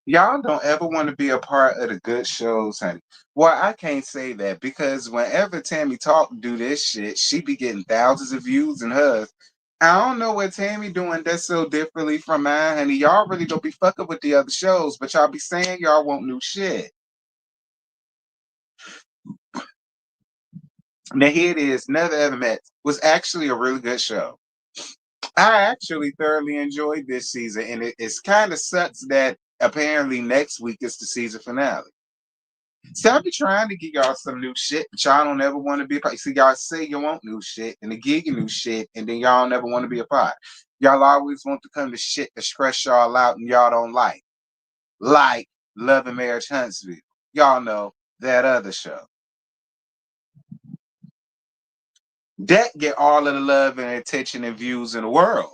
Y'all don't ever want to be a part of the good shows, honey. Well, I can't say that because whenever Tammy Talk do this shit, she be getting thousands of views and hers. I don't know what Tammy doing that's so differently from mine, honey. Y'all really don't be fucking with the other shows, but y'all be saying y'all want new shit. Now here it is. Never Ever Met was actually a really good show. I actually thoroughly enjoyed this season, and it's kind of sucks that apparently next week is the season finale. So I be trying to give y'all some new shit, but y'all don't ever want to be a part. See, y'all say you want new shit and to give you new shit, and then y'all never want to be a part. Y'all always want to come to shit to stress y'all out and y'all don't like. Like Love and Marriage Huntsville. Y'all know that other show. That get all of the love and attention and views in the world.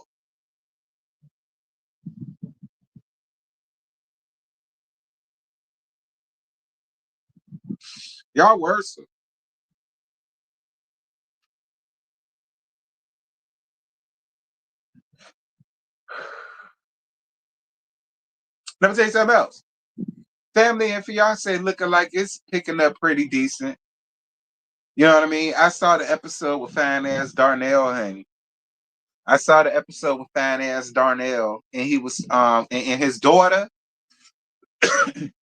Y'all worse. Let me tell you something else. Family and Fiance looking like it's picking up pretty decent. You know what I mean? I saw the episode with fine ass Darnell, honey. I saw the episode with fine ass Darnell, and he was and his daughter,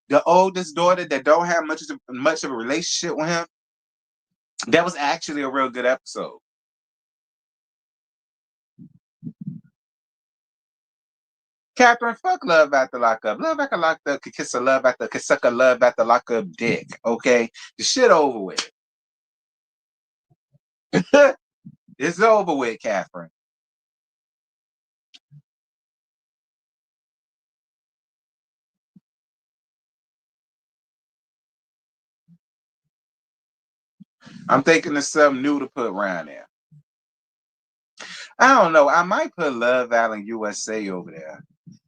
the oldest daughter that don't have much of a relationship with him. That was actually a real good episode. Catherine, fuck love after lockup. Love after lockup could kiss a love after could suck a love after lockup dick. Okay, the shit over with. It's over with, Catherine. I'm thinking of something new to put around there. I don't know. I might put Love Island USA over there.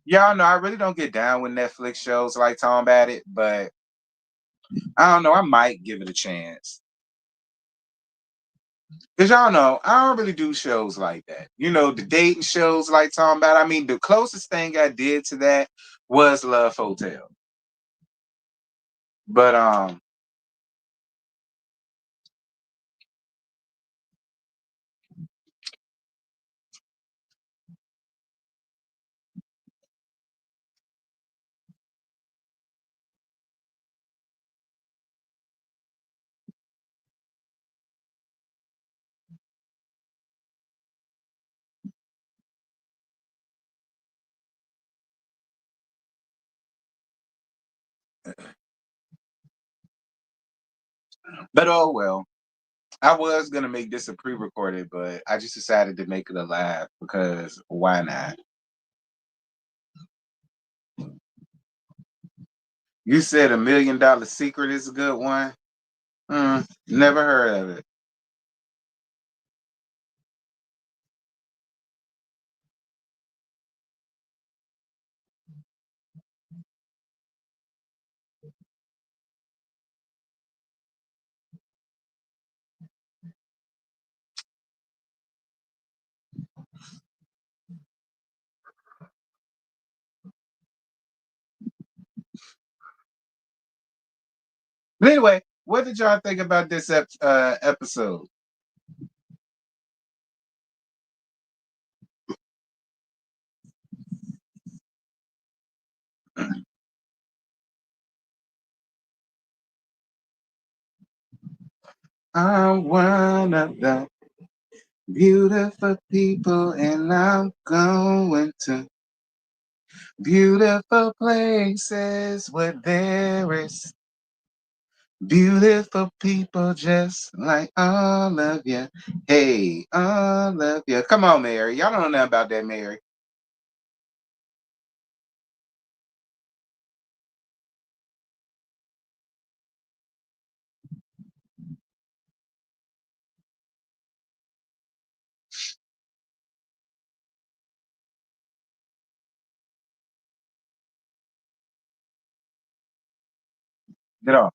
Y'all know I really don't get down with Netflix shows like talking about it, but I don't know. I might give it a chance. Cause y'all know I don't really do shows like that. You know, the dating shows like talking about. I mean, the closest thing I did to that was Love Hotel. But oh well. I was gonna make this a pre-recorded, but I just decided to make it a live because why not? You said $1 million secret is a good one. Never heard of it. But anyway, what did y'all think about this episode? I'm one of the beautiful people, and I'm going to beautiful places where there is beautiful people just like all of you. Hey, all of you. Come on, Mary. Y'all don't know nothing about that, Mary. Get off.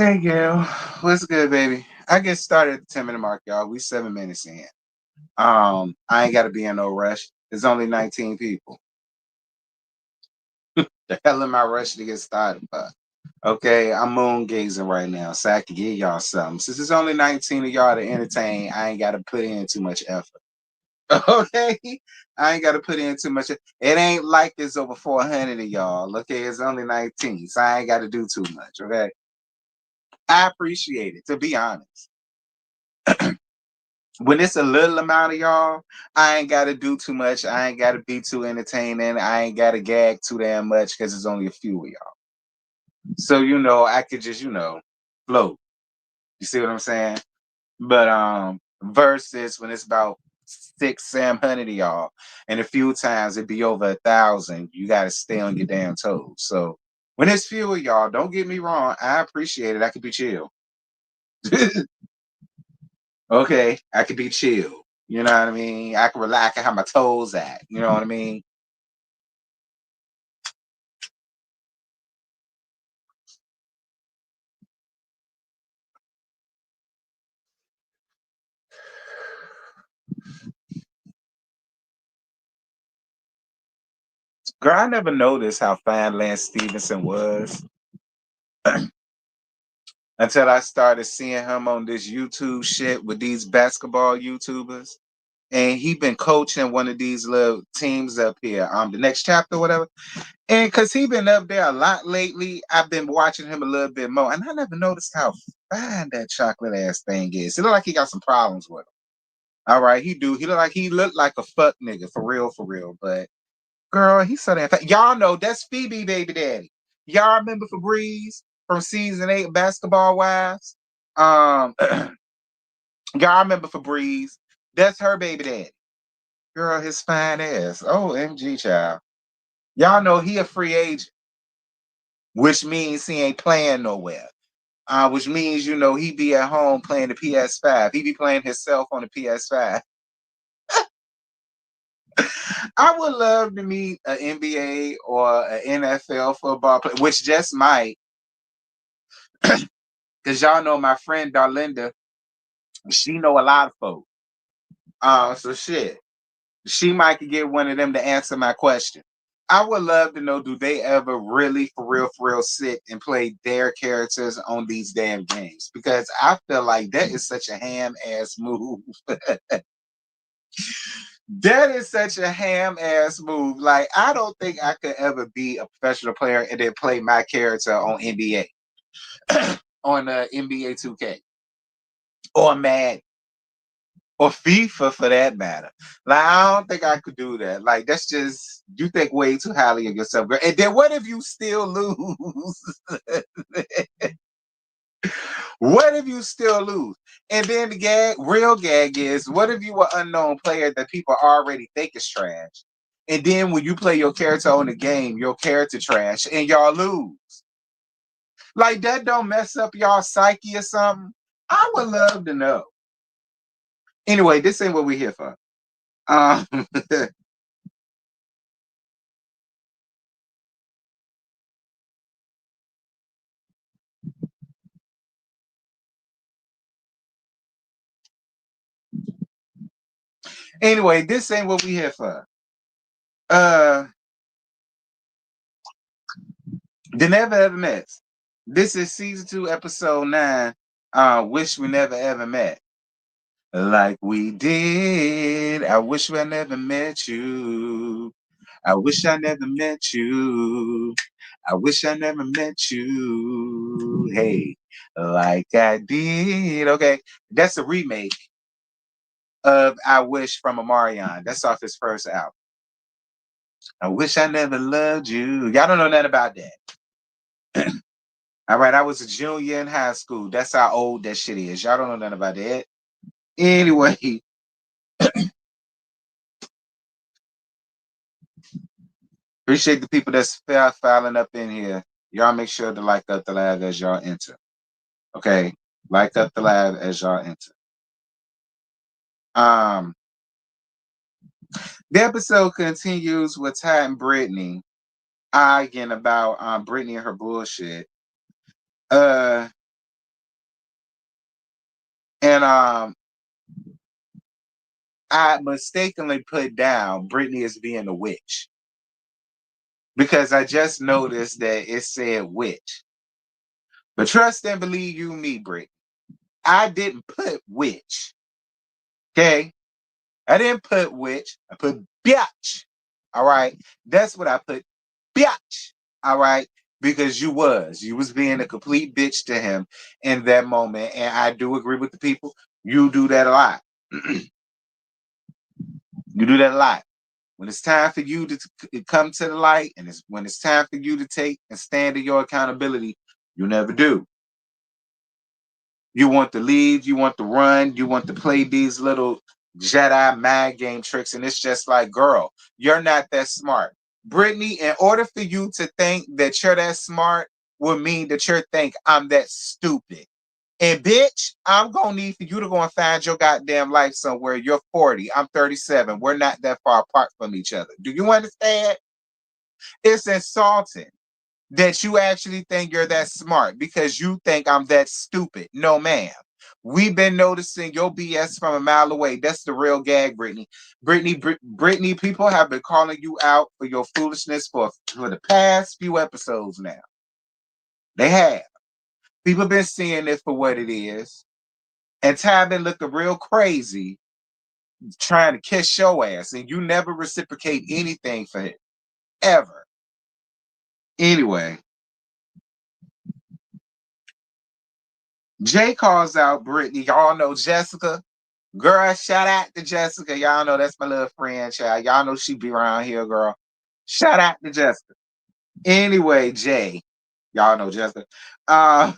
Hey, Gail. What's good, baby? I get started at the 10-minute mark, y'all. We 7 minutes in. I ain't got to be in no rush. There's only 19 people. The hell am I rushing to get started, but okay, I'm moon gazing right now, so I can give y'all something. Since there's only 19 of y'all to entertain, I ain't got to put in too much effort. Okay, I ain't got to put in too much. It ain't like there's over 400 of y'all. Okay, it's only 19, so I ain't got to do too much. Okay, I appreciate it. To be honest, when it's a little amount of y'all, I ain't got to do too much. I ain't got to be too entertaining. I ain't got to gag too damn much because it's only a few of y'all. So I could just float. You see what I'm saying? But versus when it's about 600-700 of y'all, and a few times it'd be over 1,000. You got to stay on your damn toes. So when it's few of y'all, don't get me wrong. I appreciate it. I could be chill. Okay, I could be chill. You know what I mean? I can relax. I can have my toes at. You know what I mean? Girl, I never noticed how fine Lance Stevenson was until I started seeing him on this YouTube shit with these basketball YouTubers. And he been coaching one of these little teams up here, the next chapter, whatever. And because he been up there a lot lately, I've been watching him a little bit more. And I never noticed how fine that chocolate ass thing is. It look like he got some problems with him. All right, he do. He look like a fuck nigga, for real, for real. But girl, he's so damn fat. Y'all know that's Phoebe baby daddy. Y'all remember Febreze from season 8 Basketball Wives? Y'all remember Febreze? That's her baby daddy. Girl, his fine ass. OMG, child. Y'all know he a free agent, which means he ain't playing nowhere. Which means, he be at home playing the PS5. He be playing himself on the PS5. I would love to meet an NBA or an NFL football player, which just might, because y'all know my friend Darlinda, she know a lot of folks. So shit, she might could get one of them to answer my question. I would love to know, do they ever really, for real, sit and play their characters on these damn games? Because I feel like that is such a ham ass move. That is such a ham ass move. Like, I don't think I could ever be a professional player and then play my character on NBA, on NBA 2K, or Madden, or FIFA for that matter. Like, I don't think I could do that. Like, that's just, you think way too highly of yourself, girl. And then what if you still lose? What if you still lose? And then the real gag is, what if you were an unknown player that people already think is trash? And then when you play your character on the game, your character trash, and y'all lose. Like, that don't mess up y'all psyche or something? I would love to know. Anyway, this ain't what we're here for. Um, anyway, this ain't what we here for. Uh, the Never Ever Met. This is season 2, episode 9. Wish we never ever met. Like we did. I wish I never met you. I wish I never met you. I wish I never met you. Hey, like I did. Okay, that's a remake of I Wish from Amarion. That's off his first album. I wish I never loved you. Y'all don't know nothing about that. All right, I was a junior in high school. That's how old that shit is. Y'all don't know nothing about that. Anyway, appreciate the people that's filing up in here. Y'all make sure to like up the live as y'all enter. Okay, like up the live as y'all enter. Um, the episode continues with Ty and Brittany arguing about Brittany and her bullshit. And I mistakenly put down Brittany as being a witch because I just noticed that it said witch. But trust and believe you me, Brittany. I didn't put witch. Okay? I didn't put witch. I put bitch. All right. That's what I put. Bitch. All right. Because you was being a complete bitch to him in that moment. And I do agree with the people. You do that a lot. You do that a lot. When it's time for you to come to the light, and when it's time for you to take and stand in your accountability, you never do. You want to leave, you want to run, you want to play these little Jedi mind game tricks, and it's just like, girl, you're not that smart. Brittany, in order for you to think that you're that smart would mean that you think I'm that stupid. And bitch, I'm gonna need for you to go and find your goddamn life somewhere. You're 40, I'm 37. We're not that far apart from each other. Do you understand? It's insulting that you actually think you're that smart because you think I'm that stupid. No, ma'am. We've been noticing your BS from a mile away. That's the real gag, Brittany. Brittany, people have been calling you out for your foolishness for the past few episodes now. They have. People been seeing it for what it is. And Ty been looking real crazy trying to kiss your ass, and you never reciprocate anything for it. Ever. Anyway, Jay calls out Brittany. Y'all know Jessica. Girl, shout out to Jessica. Y'all know that's my little friend, child. Y'all know she be around here, girl. Shout out to Jessica. Anyway, Jay, y'all know Jessica, uh,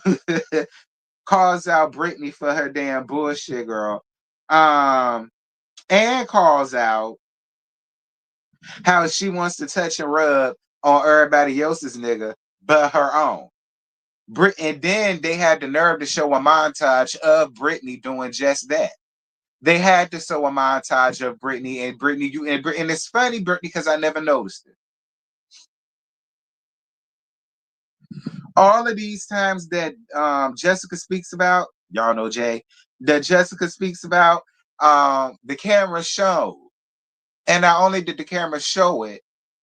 calls out Brittany for her damn bullshit, girl. And calls out how she wants to touch and rub on everybody else's nigga but her own. And then they had the nerve to show a montage of Brittany doing just that. They had to show a montage of Brittany and Brittany. And it's funny, Brittany, because I never noticed it. All of these times that Jessica speaks about, y'all know Jay, that Jessica speaks about, the camera showed. And not only did the camera show it,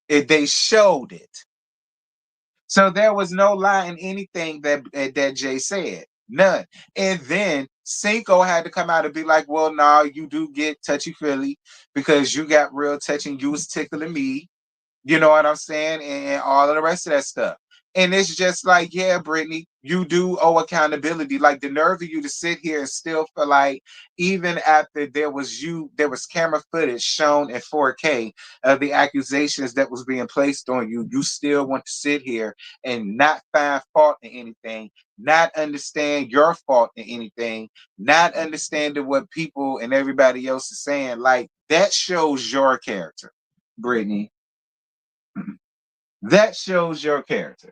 they showed it. So there was no lie in anything that Jay said. None. And then Cinco had to come out and be like, well, no, you do get touchy feely because you got real touching. You was tickling me. You know what I'm saying? And all of the rest of that stuff. And it's just like, yeah, Brittany, you do owe accountability. Like the nerve of you to sit here and still feel like, even after there was camera footage shown in 4K of the accusations that was being placed on you, you still want to sit here and not find fault in anything, not understand your fault in anything, not understanding what people and everybody else is saying. Like that shows your character, Brittany. That shows your character.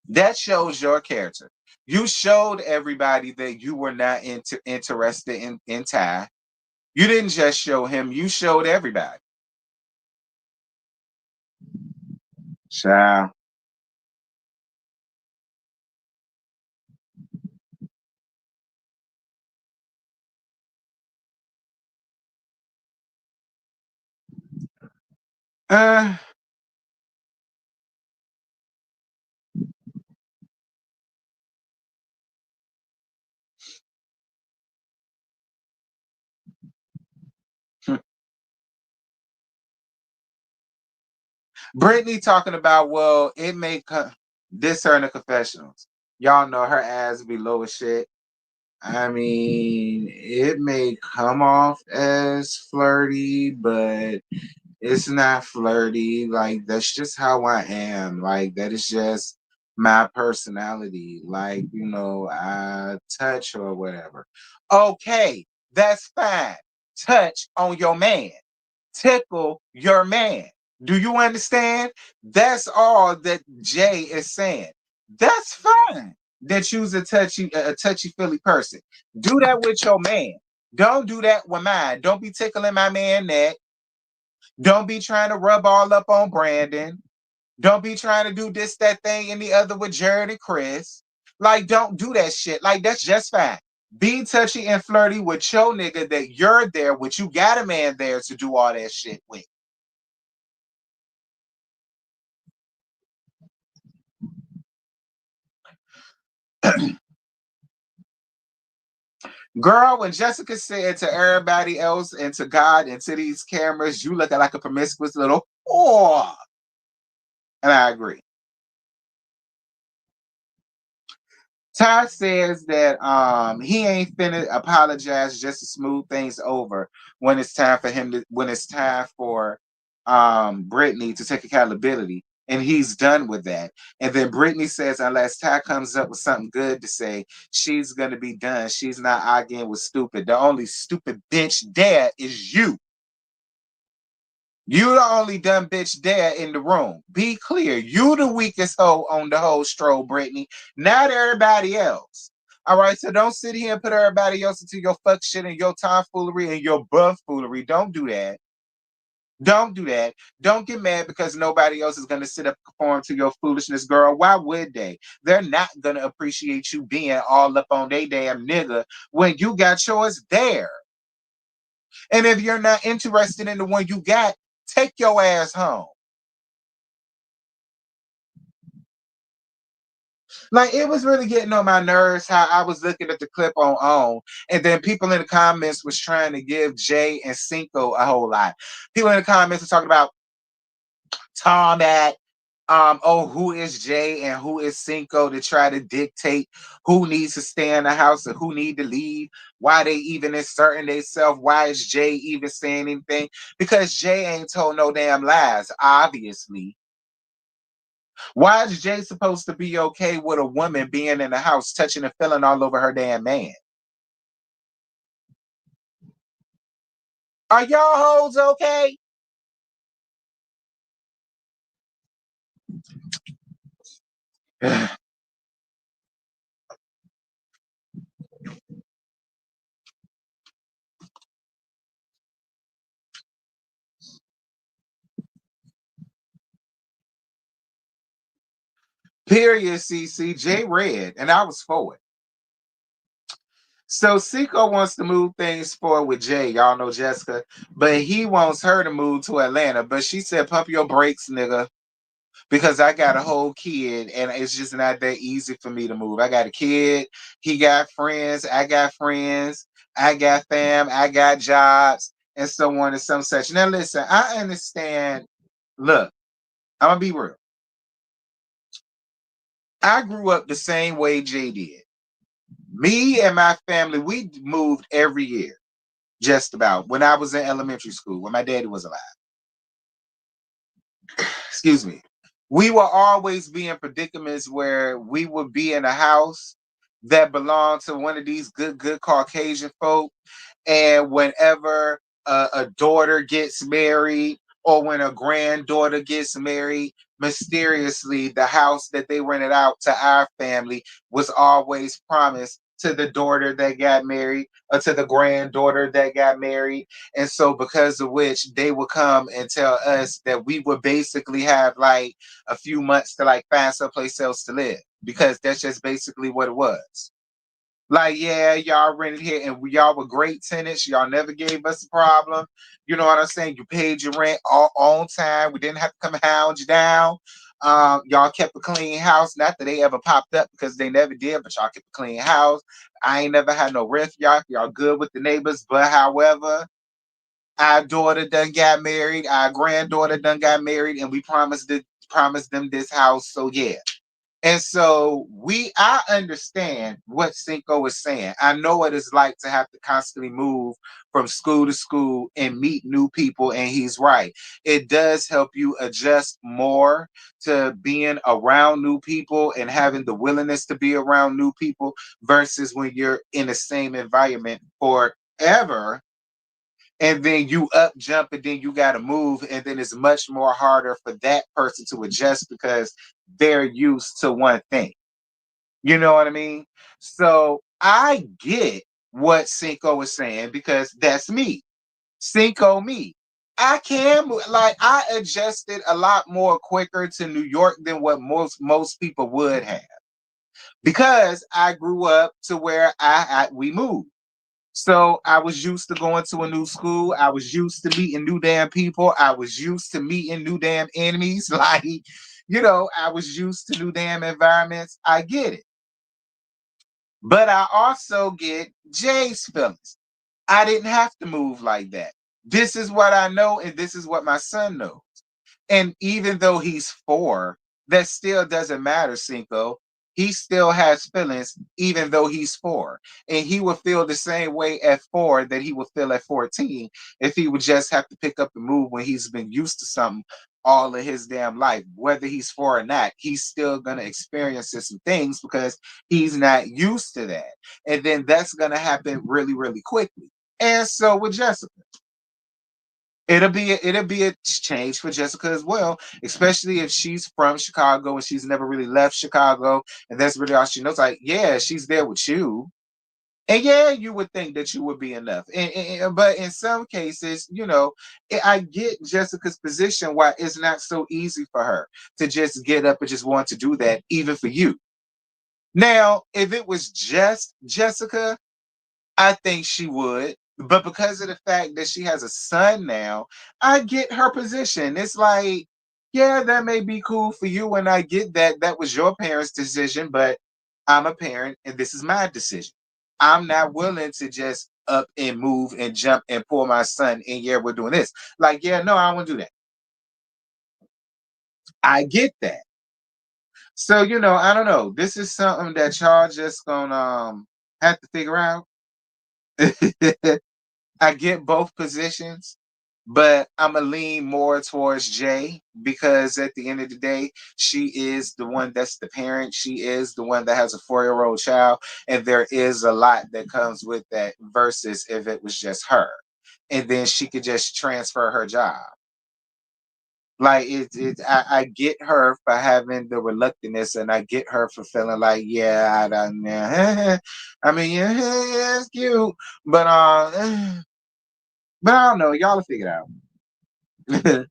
That shows your character. You showed everybody that you were not interested in Ty. You didn't just show him, you showed everybody. Child. Uh, Brittany talking about, well, it may this her in the confessionals. Y'all know her ass be low as shit. I mean, it may come off as flirty, but it's not flirty. Like, that's just how I am. Like, that is just my personality. Like, I touch or whatever. Okay, that's fine. Touch on your man. Tickle your man. Do you understand? That's all that Jay is saying. That's fine. That you's a touchy feely person. Do that with your man. Don't do that with mine. Don't be tickling my man neck. Don't be trying to rub all up on Brandon. Don't be trying to do this, that thing, and the other with Jared and Chris. Like, don't do that shit. Like, that's just fine. Be touchy and flirty with your nigga that you're there with. You got a man there to do all that shit with. Girl, when Jessica said to everybody else and to God and to these cameras, you looking like a promiscuous little whore. And I agree. Ty says that he ain't finna apologize just to smooth things over when it's time for him to when it's time for Brittany to take accountability. And he's done with that. And then Brittany says, unless Ty comes up with something good to say, she's gonna be done. She's not arguing with stupid. The only stupid bitch there is you. You the only dumb bitch there in the room. Be clear. You the weakest hoe on the whole stroll, Brittany. Not everybody else. All right, so don't sit here and put everybody else into your fuck shit and your tomfoolery and your buffoolery. Don't do that. Don't do that. Don't get mad because nobody else is going to sit up and conform to your foolishness, girl. Why would they? They're not going to appreciate you being all up on they damn nigga when you got yours there. And if you're not interested in the one you got, take your ass home. Like, it was really getting on my nerves how I was looking at the clip on, and then people in the comments was trying to give Jay and Cinco a whole lot. People in the comments were talking about Tom at who is Jay and who is Cinco to try to dictate who needs to stay in the house and who need to leave, why they even inserting themselves, why is Jay even saying anything? Because Jay ain't told no damn lies, obviously. Why is Jay supposed to be okay with a woman being in the house touching and feeling all over her damn man? Are y'all hoes okay? Period, CC. Jay read, and I was for it. So Seiko wants to move things forward with Jay. Y'all know Jessica, but he wants her to move to Atlanta. But she said, "Pump your brakes, nigga," because I got a whole kid, and it's just not that easy for me to move. I got a kid. He got friends. I got friends. I got fam. I got jobs, and so on and some such. Now, listen, I understand. Look, I'm gonna be real. I grew up the same way Jay did. Me and my family, we moved every year, just about. When I was in elementary school, when my daddy was alive. Excuse me. We will always be in predicaments where we would be in a house that belonged to one of these good Caucasian folk. And whenever a daughter gets married or when a granddaughter gets married, mysteriously, the house that they rented out to our family was always promised to the daughter that got married or to the granddaughter that got married. And so, because of which, they would come and tell us that we would basically have like a few months to like find someplace else to live because that's just basically what it was. Like, yeah, y'all rented here and y'all were great tenants. Y'all never gave us a problem. You know what I'm saying? You paid your rent all on time. We didn't have to come hound you down. Y'all kept a clean house. Not that they ever popped up because they never did, but y'all kept a clean house. I ain't never had no riff. Y'all good with the neighbors. But however, our daughter done got married. Our granddaughter done got married, and we promised them this house. So yeah. And so I understand what Cinco is saying. I know what it's like to have to constantly move from school to school and meet new people. And he's right. It does help you adjust more to being around new people and having the willingness to be around new people versus when you're in the same environment forever and then you up jump and then you got to move and then it's much more harder for that person to adjust because they're used to one thing. You know what I mean? So I get what Cinco is saying because that's me. Cinco me. I can move, like I adjusted a lot more quicker to New York than what most people would have. because I grew up to where we moved. So I was used to going to a new school. I was used to meeting new damn people. I was used to meeting new damn enemies. Like, I was used to new damn environments. I get it. But I also get Jay's feelings. I didn't have to move like that. This is what I know, and this is what my son knows. And even though he's 4, that still doesn't matter, Cinco. He still has feelings, even though he's 4. And he will feel the same way at 4 that he would feel at 14 if he would just have to pick up and move when he's been used to something all of his damn life. Whether he's 4 or not, he's still going to experience some things because he's not used to that. And then that's going to happen really, really quickly. And so with Jessica. It'll be a change for Jessica as well, especially if she's from Chicago and she's never really left Chicago, and that's really all she knows. Like, yeah, she's there with you, and yeah, you would think that you would be enough. But in some cases, I get Jessica's position why it's not so easy for her to just get up and just want to do that, even for you. Now, if it was just Jessica, I think she would. But because of the fact that she has a son now, I get her position. It's like, yeah, that may be cool for you. And I get that that was your parents' decision, but I'm a parent and this is my decision. I'm not willing to just up and move and jump and pull my son in. Yeah, we're doing this. Like, yeah, no, I don't want to do that. I get that. So, I don't know. This is something that y'all just gonna have to figure out. I get both positions, but I'm gonna lean more towards Jay because at the end of the day, she is the one that's the parent. She is the one that has a 4-year-old child, and there is a lot that comes with that versus if it was just her. And then she could just transfer her job. Like I get her for having the reluctantness, and I get her for feeling like, yeah, I don't know. I mean, yeah, yeah, it's cute, but but I don't know. Y'all will figure it out.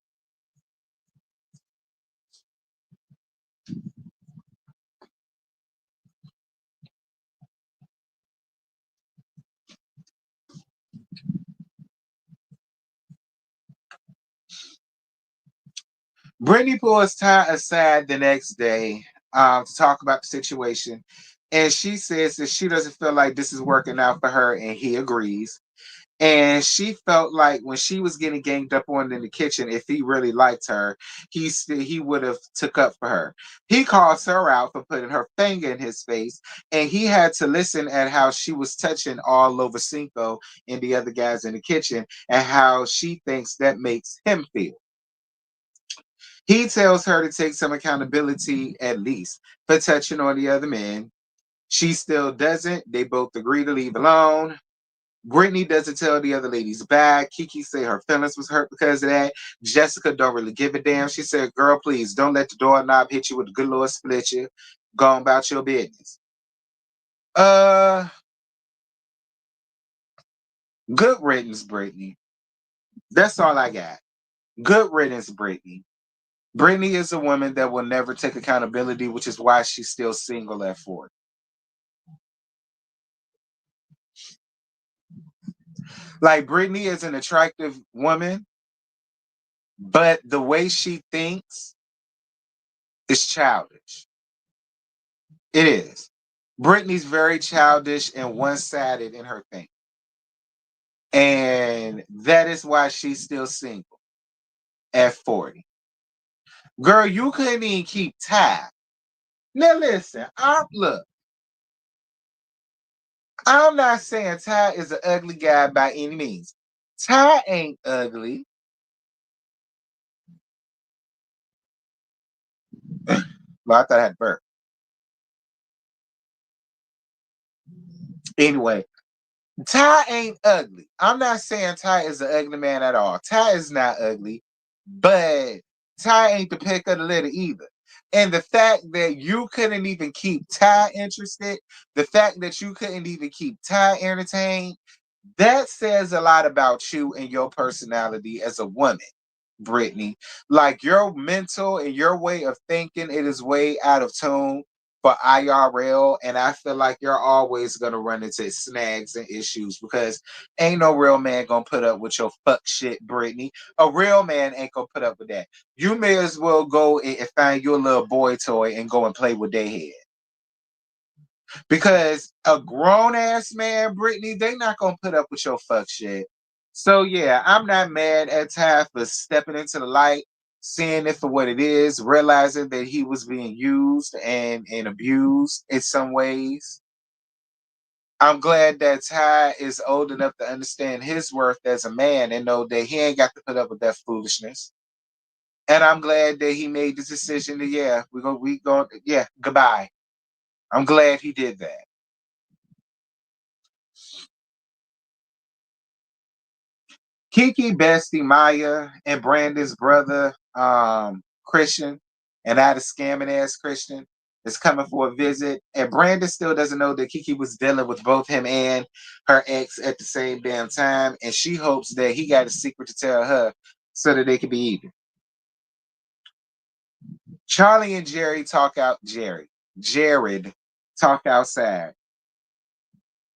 Brittany pulls Ty aside the next day to talk about the situation. And she says that she doesn't feel like this is working out for her, and he agrees. And she felt like when she was getting ganged up on in the kitchen, if he really liked her, he would have took up for her. He calls her out for putting her finger in his face, and he had to listen at how she was touching all over Cinco and the other guys in the kitchen, and how she thinks that makes him feel. He tells her to take some accountability, at least, for touching on the other men. She still doesn't. They both agree to leave alone. Brittany doesn't tell the other ladies back. Kiki say her feelings was hurt because of that. Jessica don't really give a damn. She said, girl, please don't let the doorknob hit you with the good Lord split you. Go on about your business. Uh, good riddance, Brittany. That's all I got. Good riddance, Brittany. Brittany is a woman that will never take accountability, which is why she's still single at 40. Like, Brittany is an attractive woman, but the way she thinks is childish. It is. Brittany's very childish and one-sided in her thinking. And that is why she's still single at 40. Girl, you couldn't even keep Ty. Now listen, look, I'm not saying Ty is an ugly guy by any means. Ty ain't ugly. Well, I thought I had burp. Anyway, Ty ain't ugly. I'm not saying Ty is an ugly man at all. Ty is not ugly, but Ty ain't the pick of the litter either. And the fact that you couldn't even keep Ty interested, the fact that you couldn't even keep Ty entertained, that says a lot about you and your personality as a woman, Brittany. Like, your mental and your way of thinking, it is way out of tune. for IRL, and I feel like you're always gonna run into snags and issues because ain't no real man gonna put up with your fuck shit, Brittany. A real man ain't gonna put up with that. You may as well go and find your little boy toy and go and play with their head. Because a grown ass man, Brittany, they not gonna put up with your fuck shit. So yeah, I'm not mad at Ty for stepping into the light, seeing it for what it is, realizing that he was being used and abused in some ways. I'm glad that Ty is old enough to understand his worth as a man and know that he ain't got to put up with that foolishness. And I'm glad that he made the decision to yeah, goodbye. I'm glad he did that. Kiki, Bestie, Maya, and Brandon's brother, Christian, and that is scamming ass Christian, is coming for a visit. And Brandon still doesn't know that Kiki was dealing with both him and her ex at the same damn time. And she hopes that he got a secret to tell her so that they can be even. Charlie and Jared talk outside.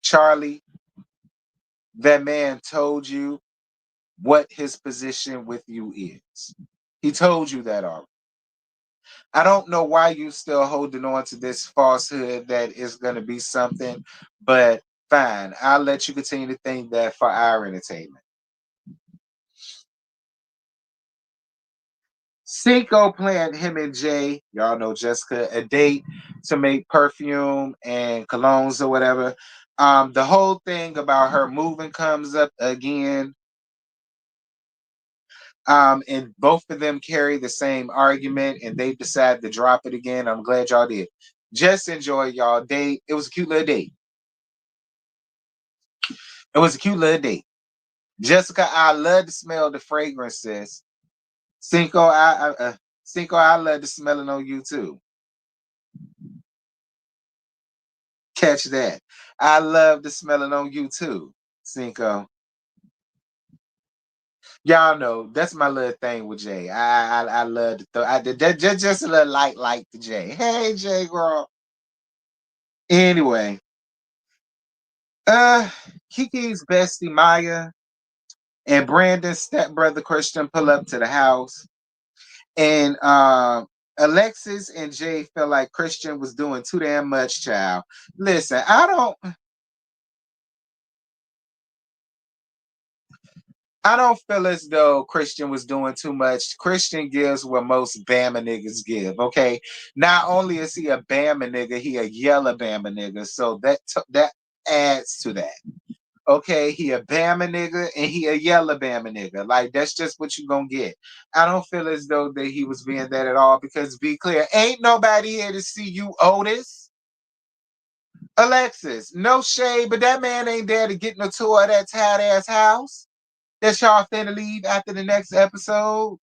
Charlie, that man told you what his position with you is. He told you that already. I don't know why you still holding on to this falsehood that is going to be something, but fine. I'll let you continue to think that for our entertainment. Cinco planned him and Jay, y'all know Jessica, a date to make perfume and colognes or whatever. The whole thing about her moving comes up again. And both of them carry the same argument and they decide to drop it again. I'm glad y'all did. Just enjoy y'all date. It was a cute little date. It was a cute little date. Jessica, I love to smell the fragrances. Cinco, I love to smell it on you too. Catch that. I love to smell it on you too, Cinco. Y'all know that's my little thing with Jay. I love to throw. I did that just a little like the Jay. Hey Jay, girl. Anyway, uh, Kiki's bestie Maya and Brandon's stepbrother Christian pull up to the house. And Alexis and Jay felt like Christian was doing too damn much, child. Listen, I don't feel as though Christian was doing too much. Christian gives what most Bama niggas give. Okay, not only is he a Bama nigga, he a yellow Bama nigga. So that adds to that. Okay, he a Bama nigga and he a yellow Bama nigga. Like that's just what you gonna get. I don't feel as though that he was being that at all because be clear, ain't nobody here to see you, Otis. Alexis, no shade, but that man ain't there to get no tour of that tight ass house that y'all finna leave after the next episode.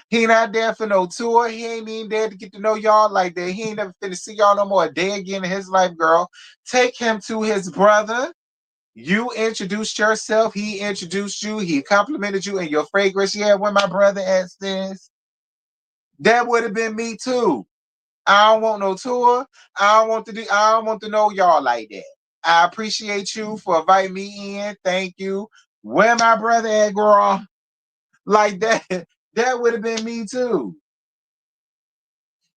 He not there for no tour. He ain't even there to get to know y'all like that. He ain't never finna see y'all no more a day again in his life, girl. Take him to his brother. You introduced yourself. He introduced you. He complimented you and your fragrance. Yeah, when my brother asked this, that would have been me too. I don't want no tour. I don't want to know y'all like that. I appreciate you for inviting me in. Thank you. Where my brother at, girl? Like that. That would have been me too.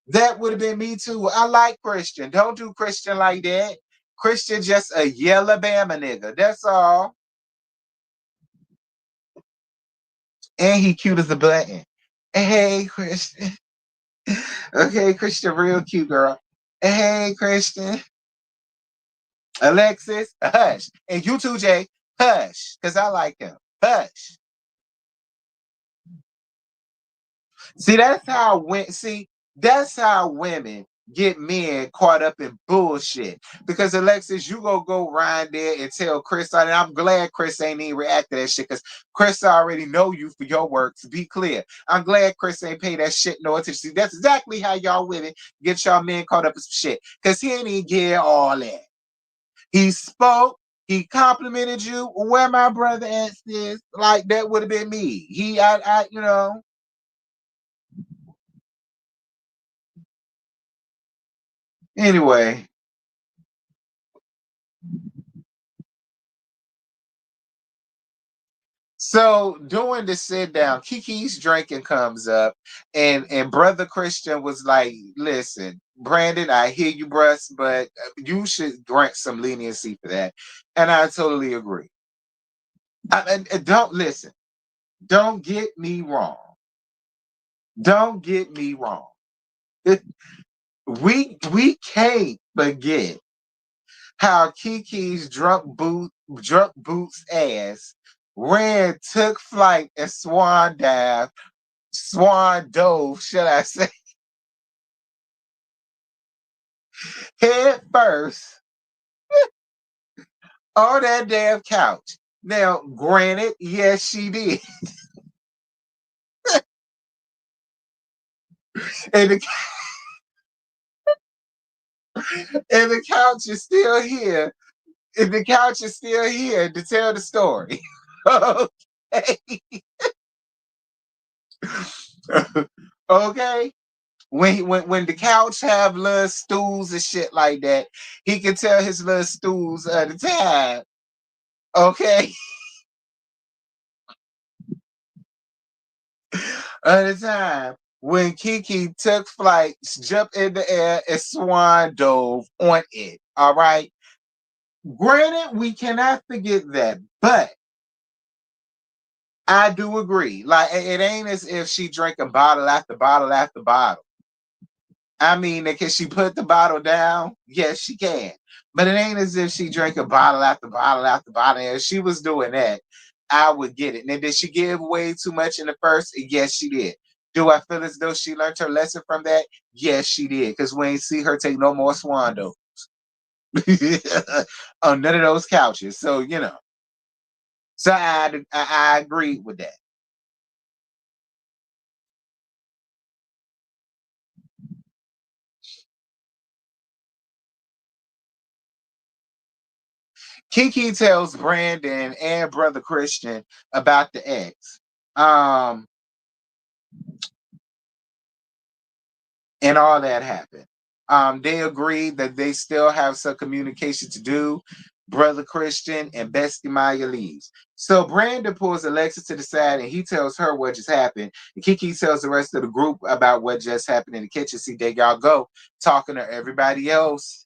That would have been me too. I like Christian. Don't do Christian like that. Christian just a yellow Bama nigga. That's all. And he cute as a button. Hey, Christian. Okay, Christian, real cute girl. Hey, Christian. Alexis, hush. And you too, Jay, hush. Because I like him. Hush. See, that's how women get men caught up in bullshit. Because Alexis, you go right there and tell Chris, and I'm glad Chris ain't even react to that shit because Chris already know you for your work. To be clear, I'm glad Chris ain't pay that shit no attention. See, that's exactly how y'all women get y'all men caught up in some shit. Because he ain't even get all that. He spoke. He complimented you. Where my brother asked this, like that would have been me. You know. Anyway, so doing the sit down, Kiki's drinking comes up, and brother Christian was like, "Listen, Brandon, I hear you, bruh, but you should grant some leniency for that." And I totally agree. And don't listen. Don't get me wrong. Don't get me wrong. It, we can't forget how Kiki's drunk boots ass took flight and swan dove, should I say, head first on that damn couch. Now, granted, yes, she did. And the, and the couch is still here. And the couch is still here to tell the story. Okay. Okay. When the couch have little stools and shit like that, he can tell his little stools at the time. Okay. At the time when Kiki took flight, jumped in the air, and swan dove on it. All right. Granted, we cannot forget that, but I do agree. Like it ain't as if she drank a bottle after bottle after bottle. I mean, can she put the bottle down? Yes, she can. But it ain't as if she drank a bottle after bottle after bottle. And if she was doing that, I would get it. And did she give way too much in the first? Yes, she did. Do I feel as though she learned her lesson from that? Yes, she did. Because we ain't see her take no more Swando on none of those couches. So, So I agree with that. Kiki tells Brandon and brother Christian about the ex. Um, and all that happened. They agreed that they still have some communication to do. Brother Christian and Bestie Maya leaves. So Brandon pulls Alexa to the side and he tells her what just happened. And Kiki tells the rest of the group about what just happened in the kitchen. See, there y'all go, talking to everybody else.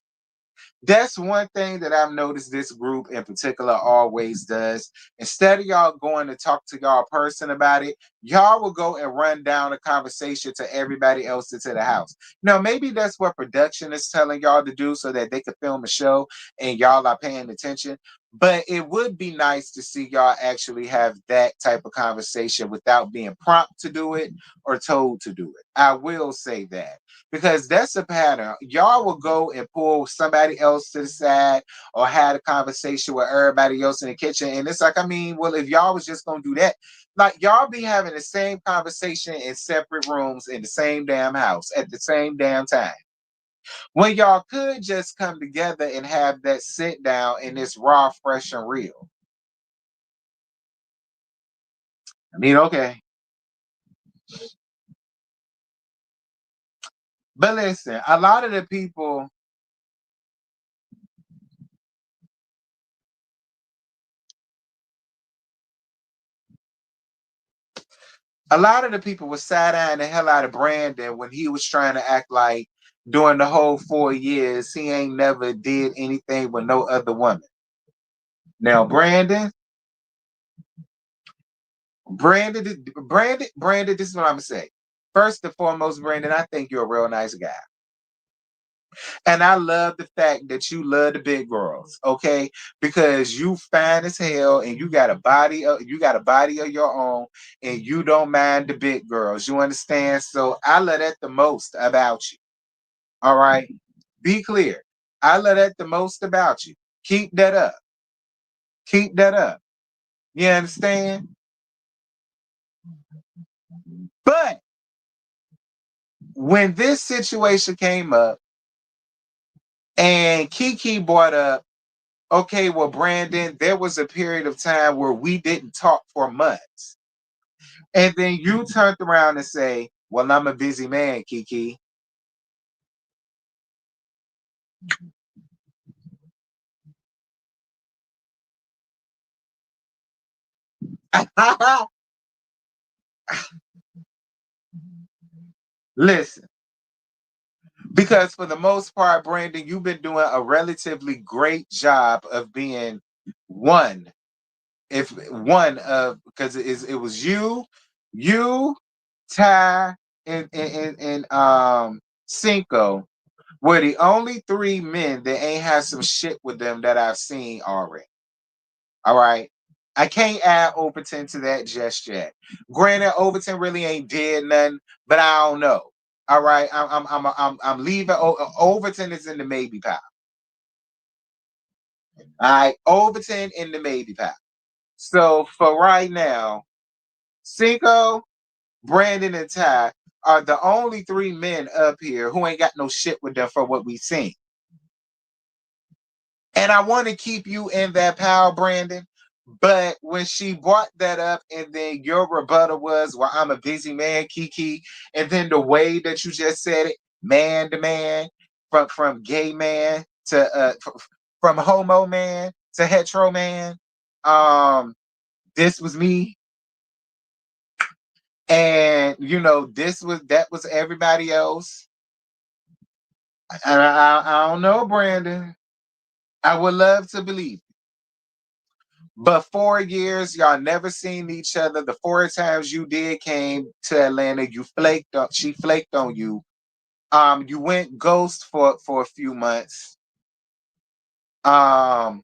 That's one thing that I've noticed this group in particular always does. Instead of y'all going to talk to y'all person about it, y'all will go and run down a conversation to everybody else into the house. Now, maybe that's what production is telling y'all to do so that they can film a show and y'all are paying attention. But it would be nice to see y'all actually have that type of conversation without being prompted to do it or told to do it. I will say that because that's a pattern. Y'all will go and pull somebody else to the side or had a conversation with everybody else in the kitchen. And it's like, I mean, well, if y'all was just gonna do that, like y'all be having the same conversation in separate rooms in the same damn house at the same damn time. When y'all could just come together and have that sit down and it's raw, fresh, and real. I mean, okay. But listen, a lot of the people were side-eyeing the hell out of Brandon when he was trying to act like during the whole 4 years he ain't never did anything with no other woman. Now, Brandon, this is what I'm gonna say. First and foremost, Brandon, I think you're a real nice guy. And I love the fact that you love the big girls, okay? Because you fine as hell and you got a body of your own and you don't mind the big girls. You understand? So I love that the most about you. All right. Be clear. I love that the most about you. Keep that up. Keep that up. You understand? But when this situation came up and Kiki brought up, okay, well, Brandon, there was a period of time where we didn't talk for months. And then you turned around and say, well, I'm a busy man, Kiki. Listen, because for the most part, Brandon, you've been doing a relatively great job of being one. If one of because it was you, Ty, and Cinco were the only three men that ain't had some shit with them that I've seen already. All right. I can't add Overton to that just yet. Granted, Overton really ain't did nothing, but I don't know. All right, I'm leaving. Overton is in the maybe pile. All right, Overton in the maybe pile. So for right now, Cinco, Brandon, and Ty are the only three men up here who ain't got no shit with them for what we seen. And I want to keep you in that pile, Brandon. But when she brought that up, and then your rebuttal was, "Well, I'm a busy man, Kiki," and then the way that you just said it, man to man, from gay man to from homo man to hetero man, um, this was me, and this was that was everybody else. And I don't know, Brandon. I would love to believe. But 4 years, y'all never seen each other. The four times you did came to Atlanta, you flaked on. She flaked on you. You went ghost for a few months. Um,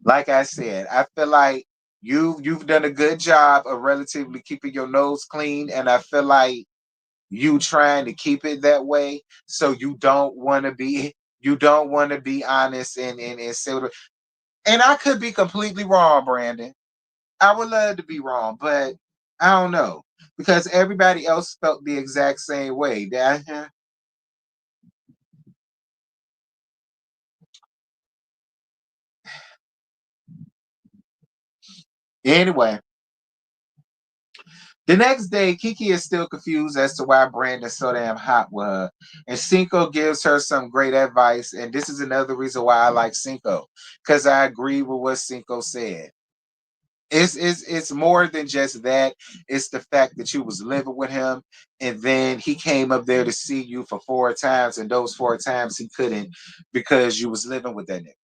like I said, I feel like you've done a good job of relatively keeping your nose clean, and I feel like you trying to keep it that way. So you don't want to be honest and say. And I could be completely wrong, Brandon. I would love to be wrong, but I don't know because everybody else felt the exact same way. Anyway, the next day, Kiki is still confused as to why Brandon's so damn hot with her, and Cinco gives her some great advice. And this is another reason why I like Cinco because I agree with what Cinco said. It's more than just that. It's the fact that you was living with him, and then he came up there to see you for 4 times, and those 4 times he couldn't because you was living with that nigga.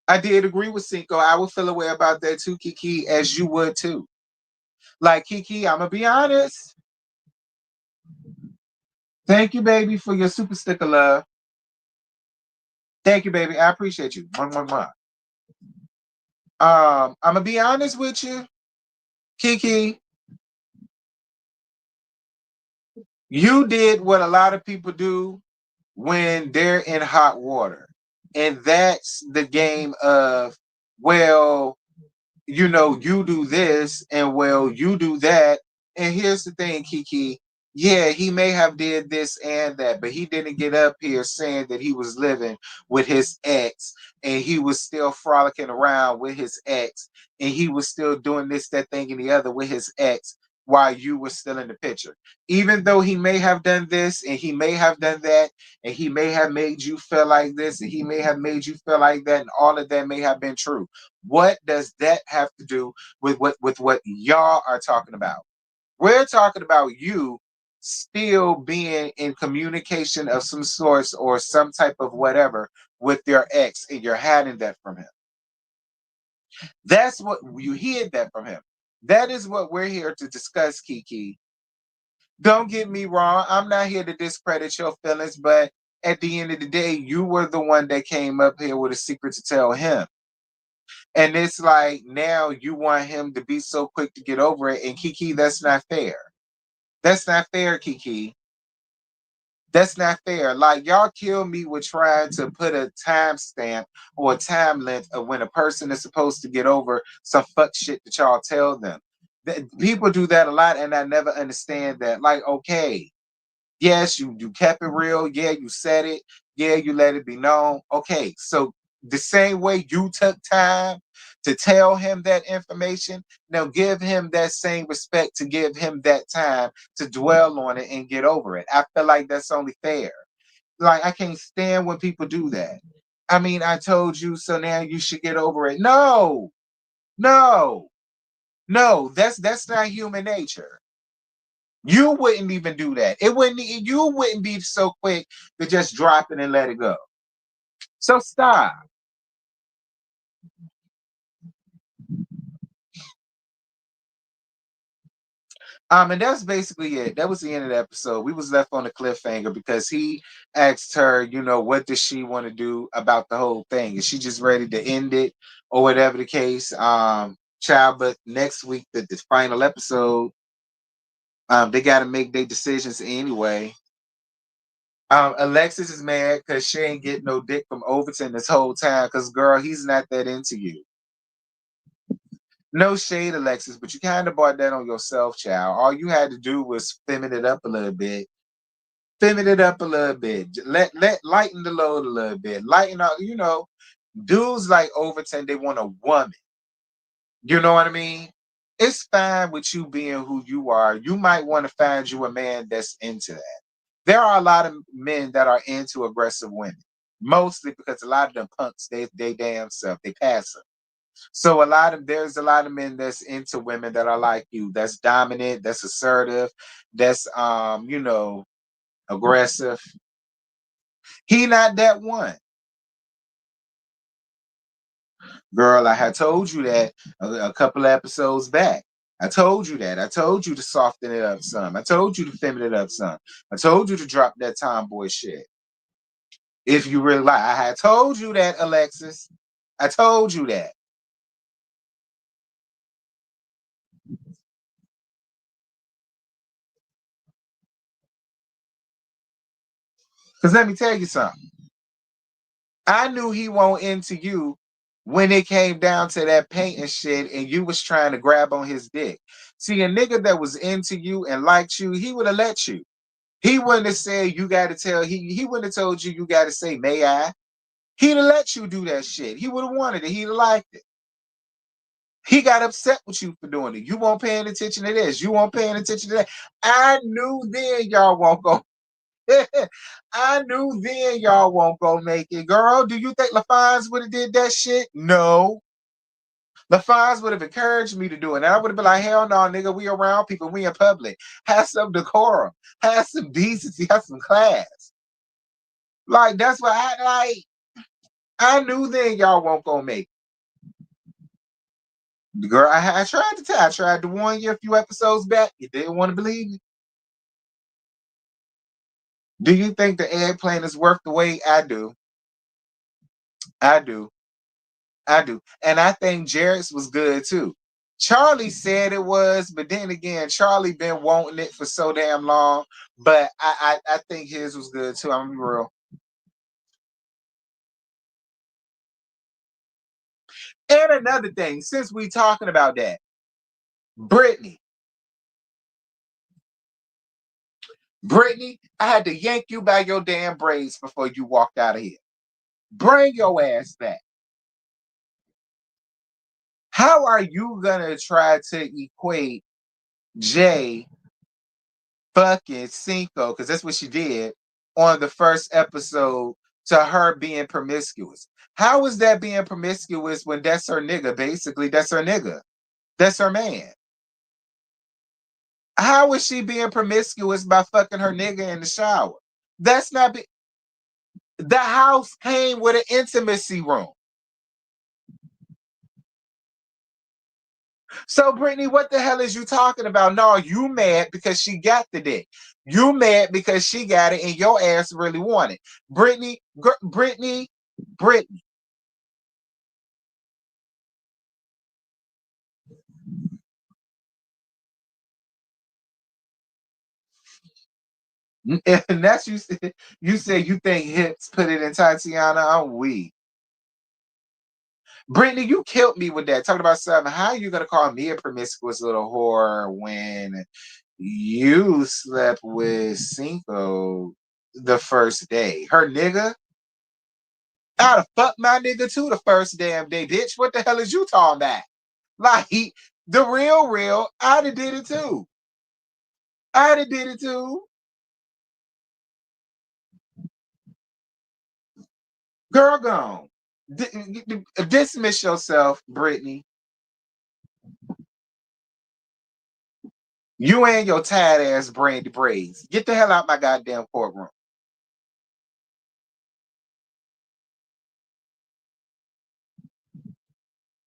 I did agree with Cinco. I would feel a way about that too, Kiki, as you would too. Like Kiki, I'm gonna be honest. Thank you, baby, for your super sticker love. Thank you, baby. I appreciate you. Mwah, mwah, mwah. I'm gonna be honest with you, Kiki. You did what a lot of people do when they're in hot water. And that's the game of, well, you do this and well, you do that. And here's the thing, Kiki. Yeah, he may have did this and that, but he didn't get up here saying that he was living with his ex and he was still frolicking around with his ex and he was still doing this, that thing, and the other with his ex while you were still in the picture. Even though he may have done this and he may have done that, and he may have made you feel like this and he may have made you feel like that, and all of that may have been true. What does that have to do with what y'all are talking about? We're talking about you still being in communication of some source or some type of whatever with your ex, and you're hiding that from him. That's what you hid that from him. That is what we're here to discuss, Kiki. Don't get me wrong. I'm not here to discredit your feelings, but at the end of the day, you were the one that came up here with a secret to tell him. And it's like now you want him to be so quick to get over it. And Kiki, that's not fair. That's not fair, Kiki. That's not fair. Like y'all kill me with trying to put a time stamp or a time length of when a person is supposed to get over some fuck shit that y'all tell them. People do that a lot, and I never understand that. Like, okay, yes, you kept it real. Yeah, you said it. Yeah, you let it be known. Okay, so the same way you took time to tell him that information, now give him that same respect to give him that time to dwell on it and get over it. I feel like that's only fair. Like, I can't stand when people do that. I mean, I told you, so now you should get over it. No, no, no. That's not human nature. You wouldn't even do that. It wouldn't. You wouldn't be so quick to just drop it and let it go. So stop. And that's basically it. That was the end of the episode. We was left on a cliffhanger because he asked her, what does she want to do about the whole thing? Is she just ready to end it or whatever the case? Child, but next week, the final episode, they got to make their decisions anyway. Alexis is mad because she ain't getting no dick from Overton this whole time because, girl, he's not that into you. No shade, Alexis, but you kind of bought that on yourself, child. All you had to do was feminine it up a little bit. Feminine it up a little bit. Let lighten the load a little bit. Lighten up, dudes like Overton, they want a woman. You know what I mean? It's fine with you being who you are. You might want to find you a man that's into that. There are a lot of men that are into aggressive women, mostly because a lot of them punks, they damn self, they pass them. So there's a lot of men that's into women that are like you, that's dominant, that's assertive, that's aggressive. He not that one. Girl, I had told you that a couple of episodes back. I told you that. I told you to soften it up some. I told you to feminine it up some. I told you to drop that tomboy shit. If you really like, I had told you that, Alexis. I told you that. Because let me tell you something. I knew he won't into you when it came down to that painting shit and you was trying to grab on his dick. See, a nigga that was into you and liked you, he would have let you. He wouldn't have said you got to tell. He wouldn't have told you got to say, may I? He'd have let you do that shit. He would have wanted it. He'd have liked it. He got upset with you for doing it. You weren't paying attention to this. You weren't paying attention to that. I knew then y'all won't go. I knew then y'all won't go make it. Girl, do you think LaFons would have did that shit? No. LaFons would have encouraged me to do it. And I would have been like, hell no, nigga, we around people. We in public. Have some decorum. Have some decency. Have some class. Like, that's what I like. I knew then y'all won't go make it. Girl, I tried to tell. I tried to warn you a few episodes back. You didn't want to believe me. Do you think the eggplant is worth the wait? I do. I do. I do. And I think Jared's was good too. Charlie said it was, but then again, Charlie been wanting it for so damn long. But I think his was good too. I'm gonna be real. And another thing, since we talking about that, Brittany, I had to yank you by your damn braids before you walked out of here. Bring your ass back. How are you gonna try to equate Jay fucking Cinco, because that's what she did on the first episode, to her being promiscuous? How is that being promiscuous when that's her nigga? Basically, that's her nigga. That's her man. How is she being promiscuous by fucking her nigga in the shower? That's not the house came with an intimacy room. So, Brittany, what the hell is you talking about? No, you mad because she got the dick. You mad because she got it and your ass really want it. Brittany. And that's you said. You said you think hips put it in Tatiana. I'm weak. Brittany, you killed me with that. Talking about something. How are you gonna call me a promiscuous little whore when you slept with Cinco the first day? Her nigga? I'd have fucked my nigga too the first damn day, bitch. What the hell is you talking about? Like the real, I'd have did it too. I'd have did it too. Girl, gone. Dismiss yourself, Brittany. You and your tired ass Brandy braids. Get the hell out my goddamn courtroom.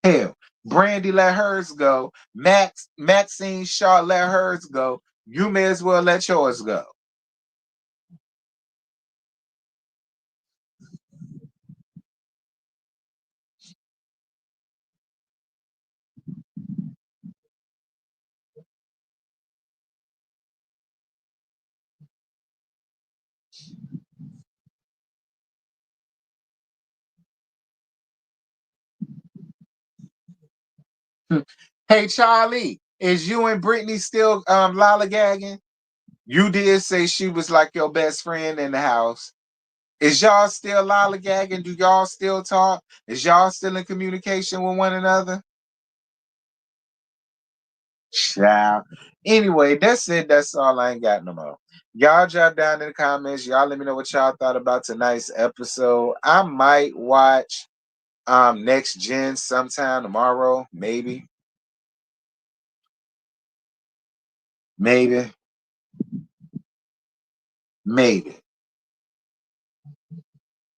Hell, Brandy let hers go. Maxine Shaw let hers go. You may as well let yours go. Hey Charlie, is you and Brittany still lollygagging? You did say she was like your best friend in the house. Is y'all still lollygagging? Do y'all still talk? Is y'all still in communication with one another? Ciao. Anyway, that's it. That's all. I ain't got no more. Y'all drop down in the comments. Y'all let me know what y'all thought about tonight's episode. I might watch Next Gen sometime tomorrow. Maybe. Maybe. Maybe.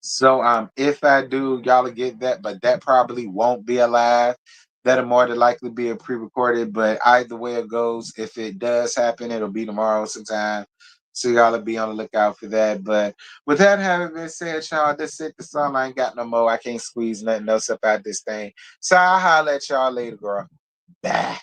So if I do, y'all will get that, but that probably won't be a live. That'll more than likely be a pre-recorded, but either way it goes, if it does happen, it'll be tomorrow sometime. So y'all will be on the lookout for that. But with that having been said, y'all, that's it. The song I ain't got no more. I can't squeeze nothing else up out this thing. So I'll holler at y'all later, girl. Bye.